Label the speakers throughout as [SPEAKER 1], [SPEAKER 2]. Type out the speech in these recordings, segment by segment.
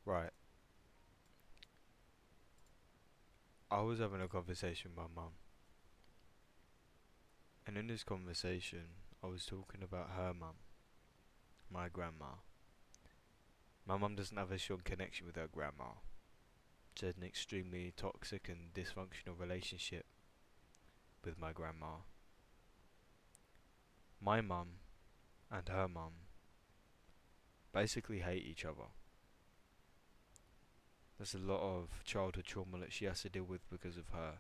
[SPEAKER 1] Right. I was having a conversation with my mum, and in this conversation, I was talking about her mum, my grandma. My mum doesn't have a strong connection with her grandma. She has an extremely toxic and dysfunctional relationship with my grandma. My mum and her mum basically hate each other. There's a lot of childhood trauma that she has to deal with because of her.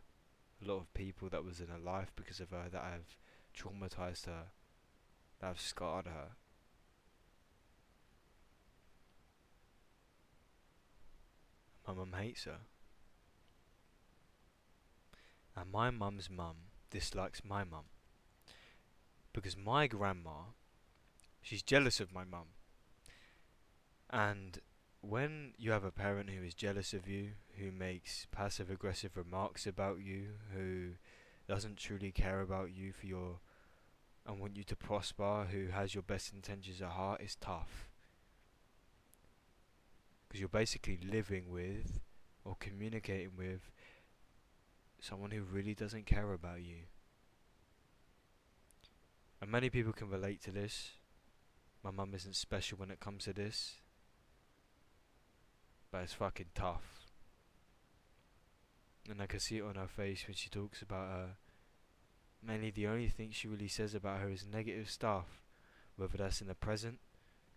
[SPEAKER 1] A lot of people that was in her life because of her that have traumatized her, that have scarred her. My mum hates her. And my mum's mum dislikes my mum. Because my grandma, she's jealous of my mum. And when you have a parent who is jealous of you, who makes passive aggressive remarks about you, who doesn't truly care about you for your and want you to prosper, who has your best intentions at heart, it's tough. Because you're basically living with or communicating with someone who really doesn't care about you. And many people can relate to this. My mum isn't special when it comes to this, but it's fucking tough. And I can see it on her face when she talks about her. Mainly the only thing she really says about her is negative stuff. Whether that's in the present,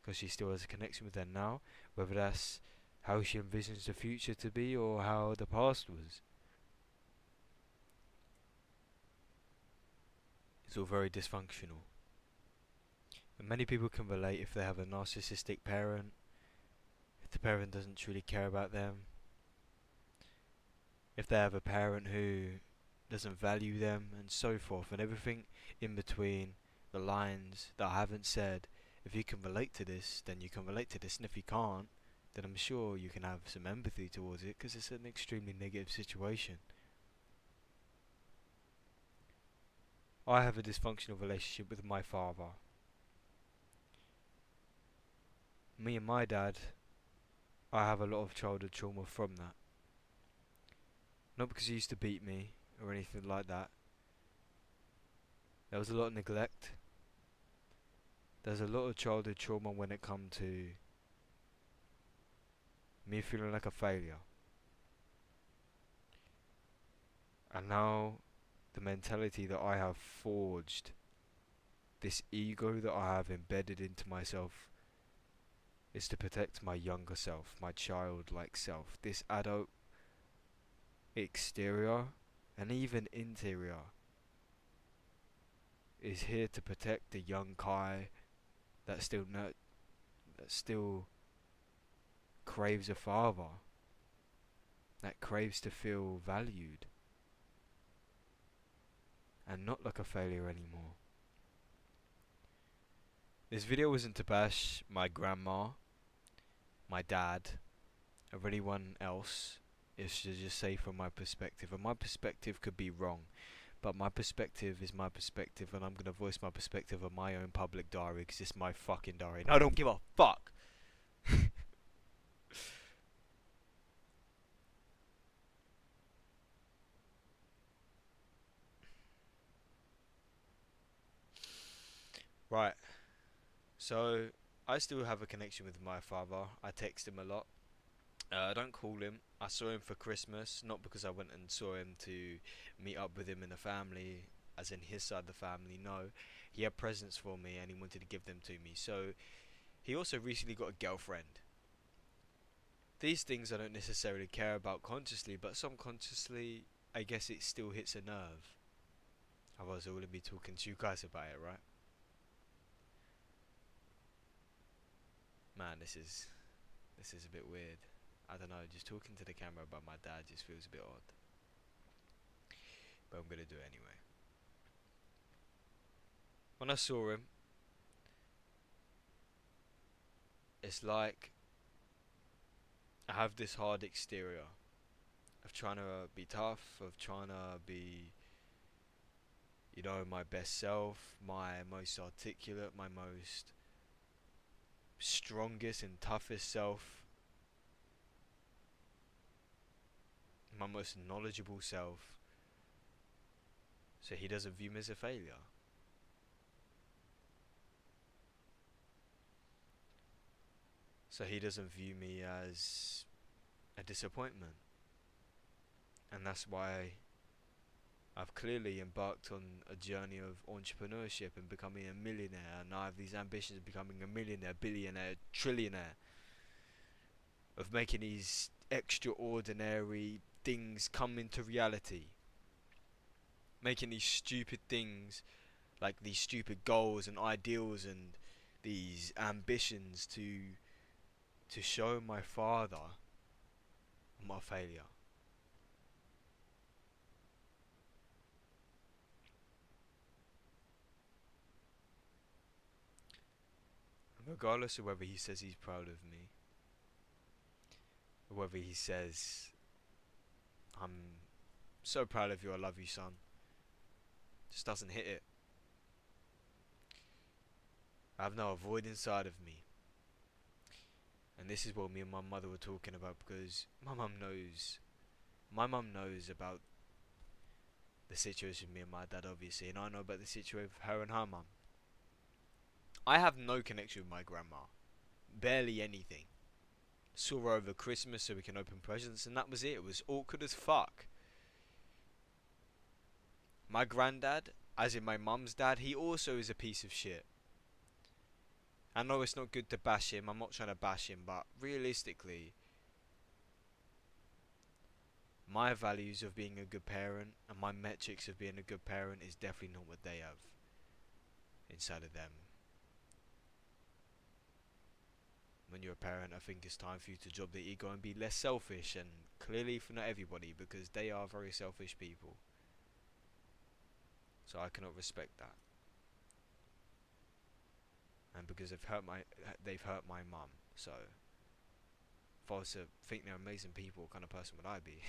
[SPEAKER 1] because she still has a connection with her now, whether that's how she envisions the future to be or how the past was. It's all very dysfunctional. And many people can relate if they have a narcissistic parent, if the parent doesn't truly care about them, if they have a parent who doesn't value them, and so forth, and everything in between the lines that I haven't said. If you can relate to this, then you can relate to this, and if you can't, then I'm sure you can have some empathy towards it, because it's an extremely negative situation. I have a dysfunctional relationship with my father. Me and my dad, I have a lot of childhood trauma from that. Not because he used to beat me or anything like that. There was a lot of neglect. There's a lot of childhood trauma when it comes to me feeling like a failure. And now the mentality that I have forged, this ego that I have embedded into myself, is to protect my younger self, my childlike self. This adult exterior and even interior is here to protect the young Kai that still craves a father, that craves to feel valued and not like a failure anymore. This video wasn't to bash my grandma, my dad, or anyone else. It's to just say from my perspective, and my perspective could be wrong, but my perspective is my perspective, and I'm gonna voice my perspective on my own public diary because it's my fucking diary, and I don't give a fuck. Right, so I still have a connection with my father. I text him a lot. I don't call him. I saw him for Christmas, not because I went and saw him to meet up with him in the family, as in his side of the family. No, he had presents for me and he wanted to give them to me. So he also recently got a girlfriend. These things I don't necessarily care about consciously, but subconsciously, I guess it still hits a nerve. Otherwise, I wouldn't be talking to you guys about it, right? Man, this is a bit weird. I don't know, just talking to the camera about my dad just feels a bit odd. But I'm gonna do it anyway. When I saw him, it's like I have this hard exterior of trying to be tough, of trying to be, my best self, my most articulate, my most strongest and toughest self. my most knowledgeable self, so he doesn't view me as a failure. So he doesn't view me as a disappointment. And that's why I've clearly embarked on a journey of entrepreneurship and becoming a millionaire. And I have these ambitions of becoming a millionaire, billionaire, trillionaire, of making these extraordinary things come into reality. Making these stupid things, like these stupid goals and ideals and these ambitions to show my father I'm not a failure. And regardless of whether he says he's proud of me, or whether he says I'm so proud of you, I love you, son, just doesn't hit it. I have no void inside of me. And this is what me and my mother were talking about, because my mum knows about the situation with me and my dad, obviously, and I know about the situation with her and her mum. I have no connection with my grandma, barely anything. Saw her over Christmas so we can open presents, and that was it. It was awkward as fuck. My granddad, as in my mum's dad, he also is a piece of shit. I know it's not good to bash him, I'm not trying to bash him, but realistically, my values of being a good parent and my metrics of being a good parent is definitely not what they have inside of them. When you're a parent, I think it's time for you to drop the ego and be less selfish, and clearly for not everybody, because they are very selfish people. So I cannot respect that. And because they've hurt my mum. So if I was to think they're amazing people, what kind of person would I be?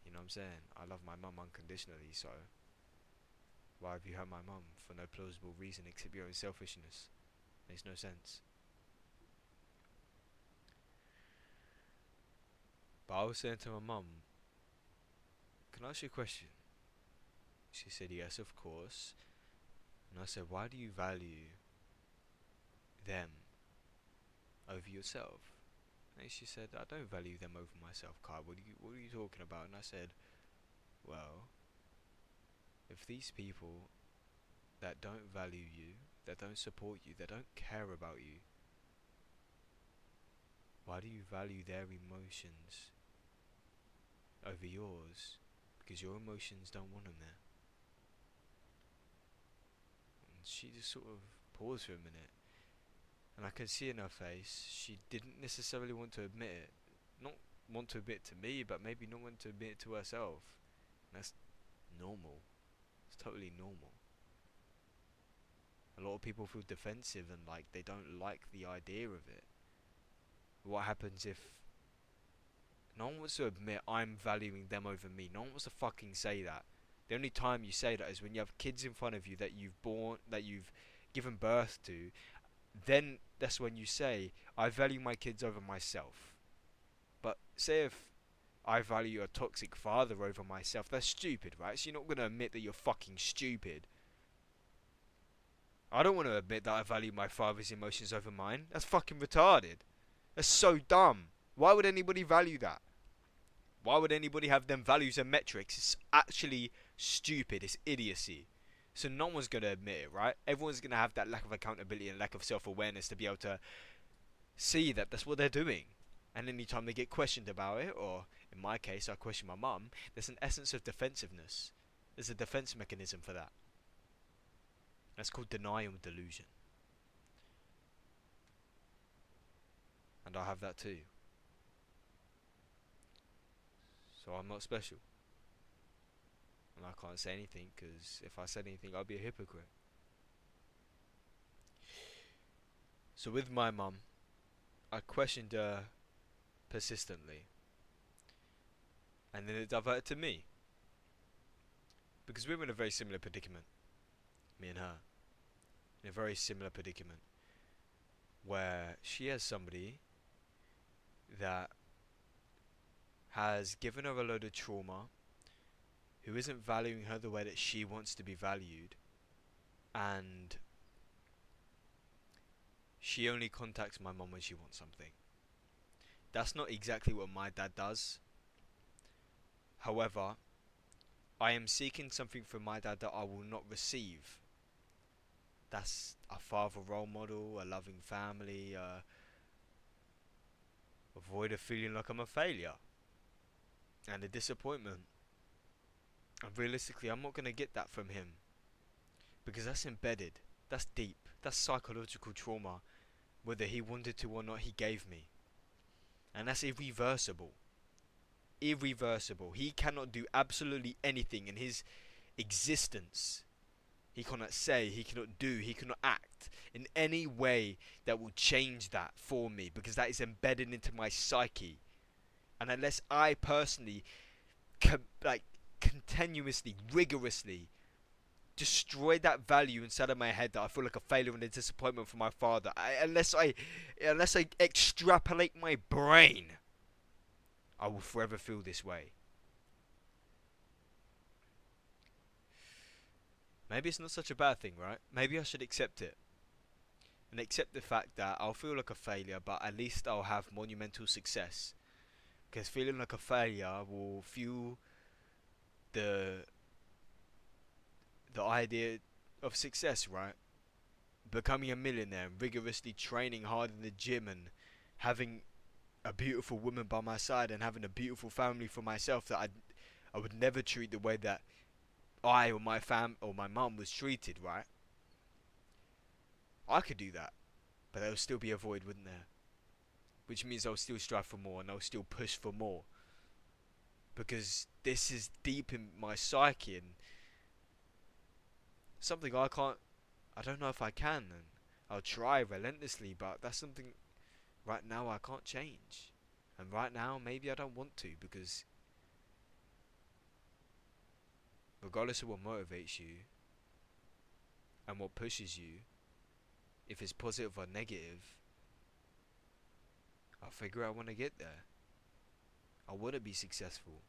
[SPEAKER 1] You know what I'm saying? I love my mum unconditionally, so why have you hurt my mum for no plausible reason except your own selfishness? Makes no sense. But I was saying to my mum, can I ask you a question? She said, yes, of course. And I said, why do you value them over yourself? And she said, I don't value them over myself, Kai. What are you talking about? And I said, well, if these people that don't value you, that don't support you, that don't care about you, why do you value their emotions over yours? Because your emotions don't want them there. And she just sort of paused for a minute. And I could see in her face, she didn't necessarily want to admit it. Not want to admit it to me, but maybe not want to admit it to herself. And that's normal. It's totally normal. A lot of people feel defensive and like they don't like the idea of it. What happens if no one wants to admit I'm valuing them over me? No one wants to fucking say that. The only time you say that is when you have kids in front of you that you've given birth to. Then that's when you say, I value my kids over myself. But say if I value a toxic father over myself, that's stupid, right? So you're not going to admit that you're fucking stupid. I don't want to admit that I value my father's emotions over mine. That's fucking retarded. That's so dumb. Why would anybody value that? Why would anybody have them values and metrics? It's actually stupid. It's idiocy. So no one's going to admit it, right? Everyone's going to have that lack of accountability and lack of self-awareness to be able to see that that's what they're doing. And anytime they get questioned about it, or in my case, I question my mum, there's an essence of defensiveness. There's a defense mechanism for that. That's called denial delusion. And I have that too. So I'm not special. And I can't say anything, because if I said anything, I'd be a hypocrite. So with my mum, I questioned her persistently. And then it diverted to me. Because we were in a very similar predicament. Me and her. In a very similar predicament. Where she has somebody that has given her a load of trauma, who isn't valuing her the way that she wants to be valued, and she only contacts my mum when she wants something. That's not exactly what my dad does. However, I am seeking something from my dad that I will not receive. That's a father role model, a loving family, avoid a feeling like I'm a failure and a disappointment. And realistically, I'm not going to get that from him because that's embedded, that's deep, that's psychological trauma. Whether he wanted to or not, he gave me. And that's irreversible. Irreversible. He cannot do absolutely anything in his existence. He cannot say, he cannot do, he cannot act in any way that will change that for me because that is embedded into my psyche. And unless I personally, like, continuously, rigorously destroy that value inside of my head that I feel like a failure and a disappointment for my father, unless I extrapolate my brain, I will forever feel this way. Maybe it's not such a bad thing, right? Maybe I should accept it. And accept the fact that I'll feel like a failure, but at least I'll have monumental success. Because feeling like a failure will fuel the the idea of success, right? Becoming a millionaire, rigorously training hard in the gym, and having a beautiful woman by my side, and having a beautiful family for myself that I would never treat the way that I or my mum was treated, right? I could do that, but there will still be a void, wouldn't there? Which means I'll still strive for more and I'll still push for more because this is deep in my psyche and something I don't know if I can, and I'll try relentlessly, but that's something right now I can't change. And right now maybe I don't want to because regardless of what motivates you and what pushes you, if it's positive or negative, I'll figure out when I get there. I want to be successful.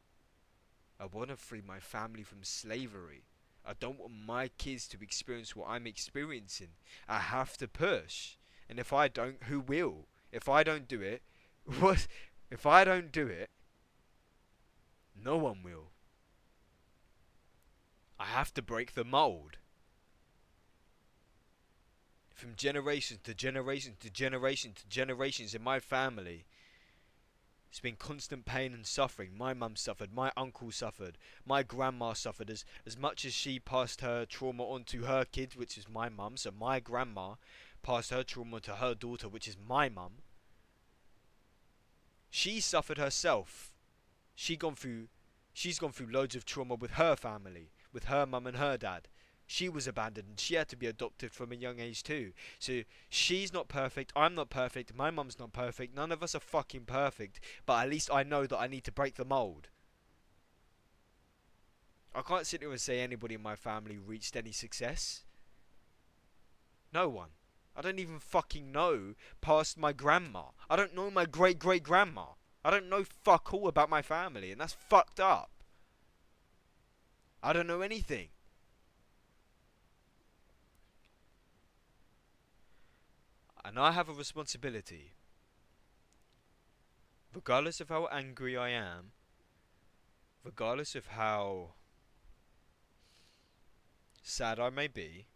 [SPEAKER 1] I want to free my family from slavery. I don't want my kids to experience what I'm experiencing. I have to push. And if I don't, who will? If I don't do it, what? If I don't do it, no one will. I have to break the mold. From generation to generation to generation to generations in my family, it's been constant pain and suffering. My mum suffered, my uncle suffered, my grandma suffered. As much as she passed her trauma on to her kids, which is my mum, so my grandma passed her trauma to her daughter, which is my mum. She suffered herself. She gone through she's gone through loads of trauma with her family, with her mum and her dad. She was abandoned and she had to be adopted from a young age too. So she's not perfect, I'm not perfect, my mum's not perfect, none of us are fucking perfect, but at least I know that I need to break the mold. I can't sit here and say anybody in my family reached any success. No one. I don't even fucking know past my grandma. I don't know my great great grandma. I don't know fuck all about my family, and that's fucked up. I don't know anything. And I have a responsibility. Regardless of how angry I am, regardless of how sad I may be,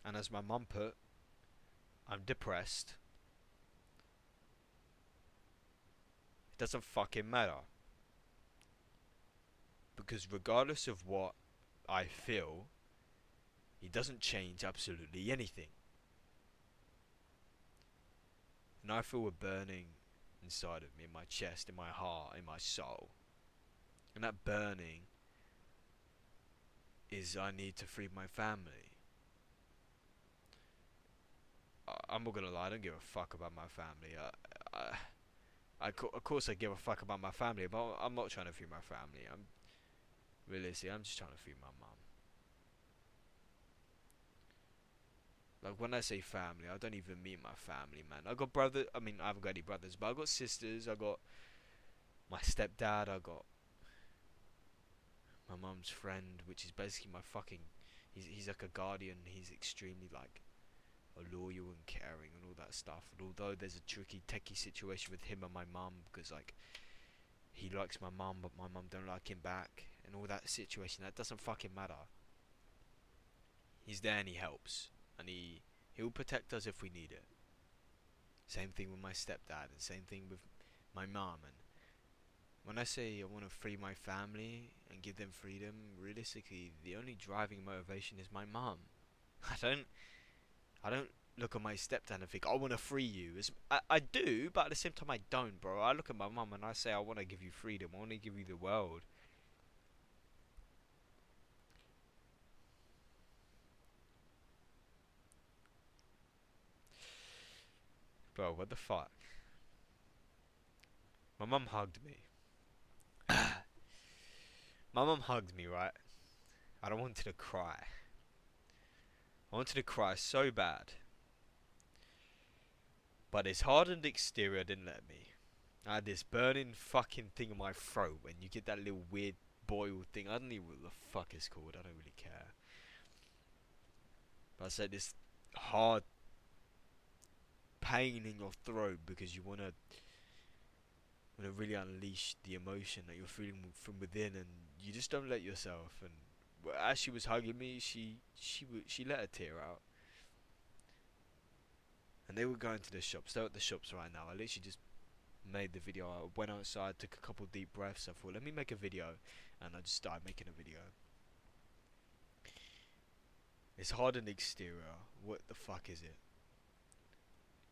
[SPEAKER 1] and as my mum put, I'm depressed, it doesn't fucking matter. Because regardless of what I feel, it doesn't change absolutely anything. And I feel a burning inside of me, in my chest, in my heart, in my soul. And that burning is I need to free my family. I'm not gonna lie, I don't give a fuck about my family. Of course I give a fuck about my family, but I'm not trying to free my family. I'm just trying to free my mum. Like when I say family, I don't even mean my family, man. I got brother. I mean, I haven't got any brothers, but I got sisters. I got my stepdad. I got my mum's friend, which is basically my fucking. He's like a guardian. He's extremely like loyal and caring and all that stuff. And although there's a tricky, techie situation with him and my mum because like he likes my mum, but my mum don't like him back, and all that situation, that doesn't fucking matter. He's there and he helps, and he'll protect us if we need it. Same thing with my stepdad, and same thing with my mum. And when I say I want to free my family and give them freedom, realistically, the only driving motivation is my mum. I don't, I don't look at my stepdad and think I want to free you. I do, but at the same time I don't, bro. I look at my mum and I say I want to give you freedom. I want to give you the world. Bro, what the fuck? My mum hugged me. My mum hugged me, right? I don't wanted to cry. I wanted to cry so bad. But this hardened exterior didn't let me. I had this burning fucking thing in my throat when you get that little weird boil thing. I don't know what the fuck it's called. I don't really care. But I said this hard pain in your throat because you wanna really unleash the emotion that you're feeling from within, and you just don't let yourself. And as she was hugging me, she let a tear out. And they were going to the shops. They're at the shops right now. I literally just made the video. I went outside, took a couple deep breaths. I thought, let me make a video, and I just started making a video. It's hardened exterior. What the fuck is it?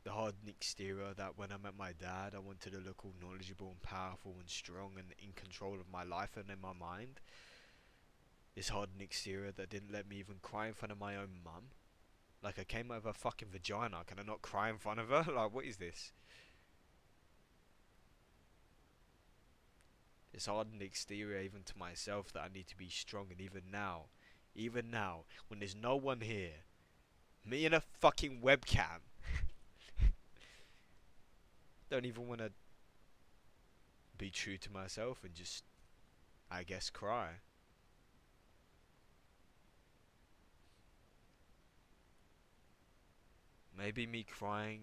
[SPEAKER 1] The hardened exterior that when I met my dad, I wanted to look all knowledgeable and powerful and strong and in control of my life and in my mind. This hardened exterior that didn't let me even cry in front of my own mum. Like, I came out of her fucking vagina. Can I not cry in front of her? Like, what is this? This hardened exterior even to myself that I need to be strong. And even now, when there's no one here, me and a fucking webcam, don't even want to be true to myself and just, I guess, cry. Maybe me crying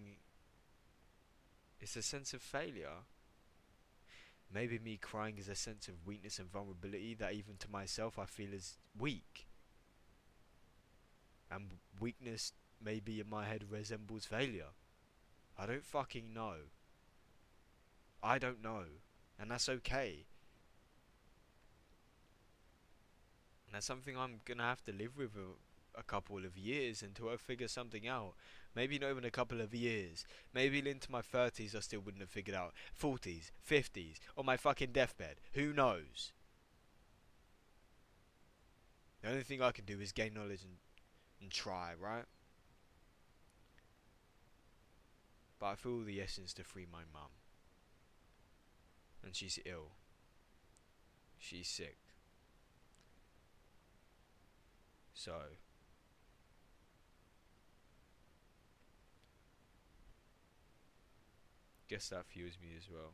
[SPEAKER 1] is a sense of failure. Maybe me crying is a sense of weakness and vulnerability that even to myself I feel is weak. And weakness maybe in my head resembles failure. I don't fucking know. I don't know. And that's okay. And that's something I'm gonna have to live with a couple of years until I figure something out. Maybe not even a couple of years. Maybe into my 30s I still wouldn't have figured out. 40s, 50s, on my fucking deathbed. Who knows? The only thing I can do is gain knowledge and try, right? But I feel the essence to free my mum. And she's ill. She's sick. So, guess that fuels me as well.